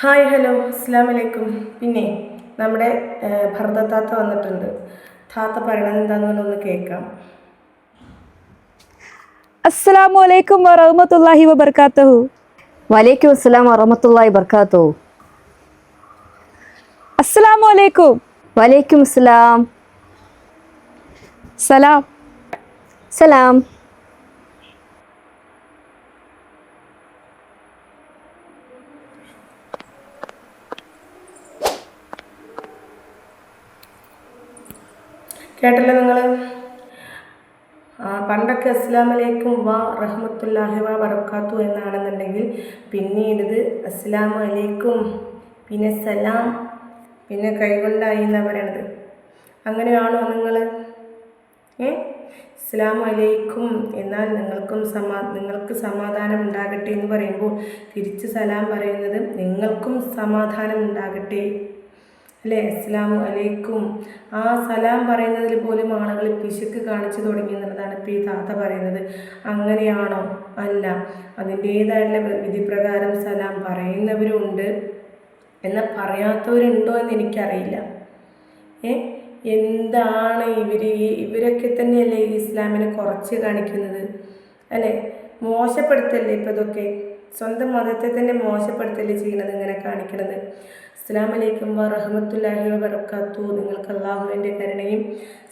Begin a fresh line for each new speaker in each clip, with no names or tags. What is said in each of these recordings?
Hi hello അസ്സാം വലൈക്കും. പിന്നെ നമ്മുടെ ഭർത്ത താത്ത വന്നിട്ടുണ്ട്. താത്ത പറയണത് എന്താണെന്നൊന്ന് കേൾക്കാം.
അസ്സലാമു അലൈക്കും വറഹ്മത്തുള്ളാഹി വബർക്കാത്തുഹു.
വലൈക്കും അസ്സലാം വറഹ്മത്തുള്ളാഹി വബർക്കാത്തുഹു.
അസ്സലാമു അലൈക്കും.
വലൈക്കും അസ്സലാം.
സലാം.
സലാം.
കേട്ടല്ലോ നിങ്ങൾ? പണ്ടൊക്കെ അസ്സലാമു അലൈക്കും റഹ്മത്തുള്ളാഹി വബറകാത്തു എന്നാണെന്നുണ്ടെങ്കിൽ പിന്നീട് അസ്സലാമു അലൈക്കും പിന്നെ സലാം പിന്നെ കൈകൊണ്ടായി എന്നാണ് പറയണത്. അങ്ങനെയാണോ നിങ്ങൾ? അസ്സലാമു അലൈക്കും എന്നാൽ നിങ്ങൾക്ക് സമാധാനം ഉണ്ടാകട്ടെ എന്ന് പറയുമ്പോൾ തിരിച്ച് സലാം പറയുന്നത് നിങ്ങൾക്കും സമാധാനം ഉണ്ടാകട്ടെ അല്ലേ? അസ്സലാമു അലൈക്കും. ആ സലാം പറയുന്നതിൽ പോലും ആളുകൾ പിശുക്ക് കാണിച്ചു തുടങ്ങി എന്നുള്ളതാണ് ഇപ്പോൾ ഈ താത്ത പറയുന്നത്. അങ്ങനെയാണോ? അല്ല, അതിൻ്റേതായിട്ടുള്ള വിധിപ്രകാരം സലാം പറയുന്നവരുണ്ട്, എന്നാൽ പറയാത്തവരുണ്ടോ എന്ന് എനിക്കറിയില്ല. എന്താണ് ഇവരൊക്കെ തന്നെയല്ലേ ഈ ഇസ്ലാമിനെ കുറച്ച് കാണിക്കുന്നത് അല്ലേ? മോശപ്പെടുത്തല്ലേ ഇപ്പം ഇതൊക്കെ? സ്വന്തം മതത്തെ തന്നെ മോശപ്പെടുത്തല്ലേ ചെയ്യുന്നത്, ഇങ്ങനെ കാണിക്കണത്. അസ്സലാമു അലൈക്കും വറഹ്മത്തുള്ളാഹി വബറകാത്തു. നിങ്ങൾക്ക് അല്ലാഹുവിൻ്റെ കരുണയും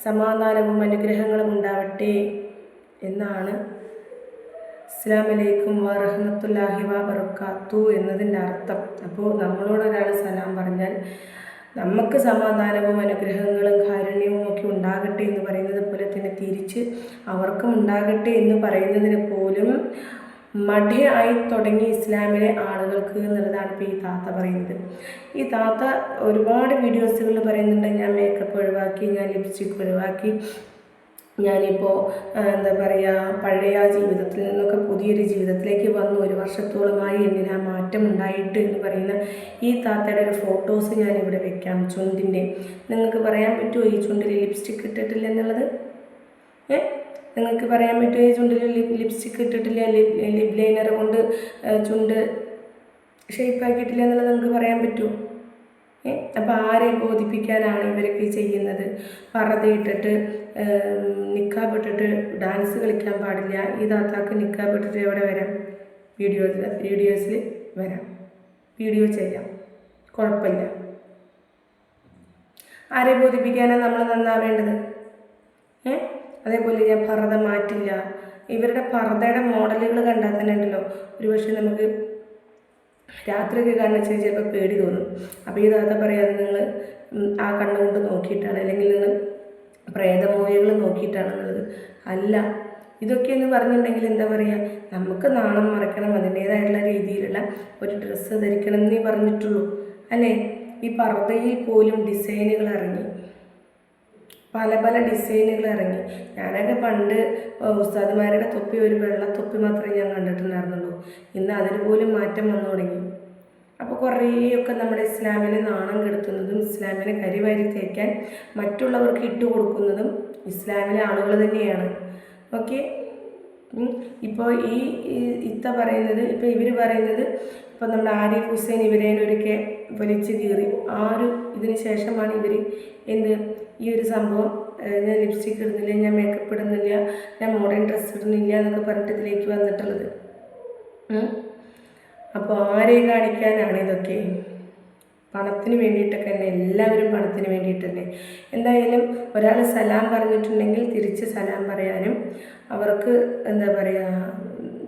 സമാധാനവും അനുഗ്രഹങ്ങളും ഉണ്ടാവട്ടെ എന്നാണ് അസ്സലാമു അലൈക്കും വറഹ്മത്തുള്ളാഹി വബറകാത്തു എന്നതിൻ്റെ അർത്ഥം. അപ്പോൾ നമ്മളോടൊരാൾ സലാം പറഞ്ഞാൽ നമുക്ക് സമാധാനവും അനുഗ്രഹങ്ങളും കാരുണ്യവും ഒക്കെ ഉണ്ടാകട്ടെ എന്ന് പറയുന്നത് പോലെ തന്നെ തിരിച്ച് അവർക്കും ഉണ്ടാകട്ടെ എന്ന് പറയുന്നതിന് പോലും മടിയായി തുടങ്ങി ഇസ്ലാമിലെ ആളുകൾക്ക് എന്നുള്ളതാണ് ഇപ്പോൾ ഈ താത്ത പറയുന്നത്. ഈ താത്ത ഒരുപാട് വീഡിയോസുകളിൽ പറയുന്നുണ്ട്, ഞാൻ മേക്കപ്പ് ഒഴിവാക്കി, ഞാൻ ലിപ്സ്റ്റിക് ഒഴിവാക്കി, ഞാനിപ്പോൾ എന്താ പറയുക, പഴയ ജീവിതത്തിൽ നിന്നൊക്കെ പുതിയൊരു ജീവിതത്തിലേക്ക് വന്നു, 1 വർഷത്തോളമായി എന്നിൽ ആ മാറ്റം ഉണ്ടായിട്ട് എന്ന് പറയുന്ന ഈ താത്തയുടെ ഒരു ഫോട്ടോസ് ഞാനിവിടെ വെക്കാം. ചുണ്ടിൻ്റെ നിങ്ങൾക്ക് പറയാൻ പറ്റുമോ ഈ ചുണ്ടിൽ ലിപ്സ്റ്റിക് ഇട്ടിട്ടില്ല എന്നുള്ളത്? നിങ്ങൾക്ക് പറയാൻ പറ്റുമോ ഈ ചുണ്ടിൽ ലിപ്സ്റ്റിക് ഇട്ടിട്ടില്ല, ലിപ് ലൈനർ കൊണ്ട് ചുണ്ട് ഷേപ്പാക്കിയിട്ടില്ല എന്നുള്ളത് നിങ്ങൾക്ക് പറയാൻ പറ്റുമോ? അപ്പോൾ ആരെ ബോധിപ്പിക്കാനാണ് ഇവരൊക്കെ ചെയ്യുന്നത്? പർദ്ദയിട്ടിട്ട് നിക്കാബ് ഇട്ടിട്ട് ഡാൻസ് കളിക്കാൻ പാടില്ല. ഈ താത്താക്ക് നിക്കാബ് ഇട്ടിട്ട് എവിടെ വരാം? വീഡിയോസിൽ വരാം, വീഡിയോ ചെയ്യാം, കുഴപ്പമില്ല. ആരെ ബോധിപ്പിക്കാനാണ് നമ്മൾ നന്നാവേണ്ടത്? അതേപോലെ ഞാൻ പർദ്ദ മാറ്റില്ല. ഇവരുടെ പർദ്ദയുടെ മോഡലുകൾ കണ്ടാൽ തന്നെ ഉണ്ടല്ലോ, ഒരുപക്ഷെ നമുക്ക് രാത്രിയൊക്കെ കാണുന്ന ചിലപ്പോൾ പേടി തോന്നും. അപ്പോൾ ഈ താത്ത പറയാതെ നിങ്ങൾ ആ കണ്ണുകൊണ്ട് നോക്കിയിട്ടാണ്, അല്ലെങ്കിൽ നിങ്ങൾ പ്രേതമൂവികൾ നോക്കിയിട്ടാണെന്നുള്ളത് അല്ല. ഇതൊക്കെ എന്ന് പറഞ്ഞിട്ടുണ്ടെങ്കിൽ എന്താ പറയുക, നമുക്ക് നാണം മറക്കണം, അതിൻ്റേതായിട്ടുള്ള രീതിയിലുള്ള ഒരു ഡ്രസ്സ് ധരിക്കണം എന്നേ പറഞ്ഞിട്ടുള്ളൂ അല്ലേ? ഈ പർദ്ദയിൽ പോലും ഡിസൈനുകൾ ഇറങ്ങി, പല ഡിസൈനുകൾ ഇറങ്ങി. ഞാനൊക്കെ പണ്ട് ഉസ്താദുമാരുടെ തൊപ്പി, ഒരു വെള്ളത്തൊപ്പി മാത്രമേ ഞാൻ കണ്ടിട്ടുണ്ടായിരുന്നുള്ളൂ. ഇന്ന് അതിന് പോലും മാറ്റം വന്നു തുടങ്ങി. അപ്പോൾ കുറേയൊക്കെ നമ്മുടെ ഇസ്ലാമിനെ നാണം കെടുത്തുന്നതും ഇസ്ലാമിനെ കരിവാരി തേക്കാൻ മറ്റുള്ളവർക്ക് ഇട്ടുകൊടുക്കുന്നതും ഇസ്ലാമിലെ ആളുകൾ തന്നെയാണ്. ഓക്കെ, ഇപ്പോൾ ഈ ഇത്ത പറയുന്നത്, ഇപ്പോൾ ഇവർ പറയുന്നത്, ഇപ്പോൾ നമ്മുടെ ആരിഫ് ഹുസൈൻ ഇവരേനൊരിക്കൽ വലിച്ചു കീറി. ഇതിന് ശേഷമാണ് ഇവർ ഈ ഒരു സംഭവം, ഞാൻ ലിപ്സ്റ്റിക് ഇടുന്നില്ല, ഞാൻ മേക്കപ്പ് ഇടുന്നില്ല, ഞാൻ മോഡേൺ ഡ്രസ്സ് ഇടുന്നില്ല എന്നൊക്കെ പറഞ്ഞിട്ട് ഇതിലേക്ക് വന്നിട്ടുള്ളത്. അപ്പോൾ ആരെ കാണിക്കാനാണ് ഇതൊക്കെ? പണത്തിന് വേണ്ടിയിട്ടൊക്കെ തന്നെ, എല്ലാവരും പണത്തിന് വേണ്ടിയിട്ട് തന്നെ. എന്തായാലും ഒരാൾ സലാം പറഞ്ഞിട്ടുണ്ടെങ്കിൽ തിരിച്ച് സലാം പറയാനും, അവർക്ക് എന്താ പറയുക,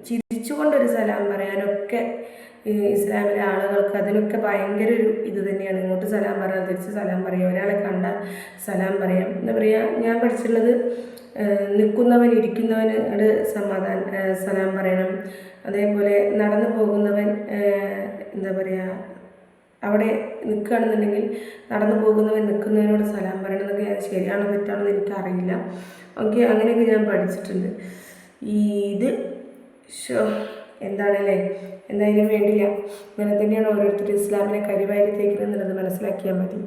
ചിരിച്ചുകൊണ്ടൊരു സലാം പറയാനൊക്കെ ഇസ്ലാമിലെ ആളുകൾക്ക് അതിനൊക്കെ ഭയങ്കര ഒരു ഇത് തന്നെയാണ്. ഇങ്ങോട്ട് സലാം പറയാം, തിരിച്ച് സലാം പറയാം, ഒരാളെ കണ്ടാൽ സലാം പറയാം. എന്താ പറയുക, ഞാൻ പഠിച്ചിട്ടുള്ളത് നിൽക്കുന്നവൻ ഇരിക്കുന്നവനോട് സലാം പറയണം. അതേപോലെ നടന്നു പോകുന്നവൻ എന്താ പറയുക, അവിടെ നിൽക്കുകയാണെന്നുണ്ടെങ്കിൽ നടന്നു പോകുന്നവൻ നിൽക്കുന്നവനോട് സലാം പറയണം എന്നൊക്കെ. ശരിയാണോ തെറ്റാണോ എന്ന് എനിക്കറിയില്ല. ഓക്കെ, അങ്ങനെയൊക്കെ ഞാൻ പഠിച്ചിട്ടുണ്ട്. ഇത് എന്താണല്ലേ, എന്തായാലും വേണ്ടില്ല. ഇങ്ങനെ തന്നെയാണ് ഓരോരുത്തർ ഇസ്ലാമിനെ കരിവാരി തേക്കുന്നത് എന്നുള്ളത് മനസ്സിലാക്കിയാൽ മതി.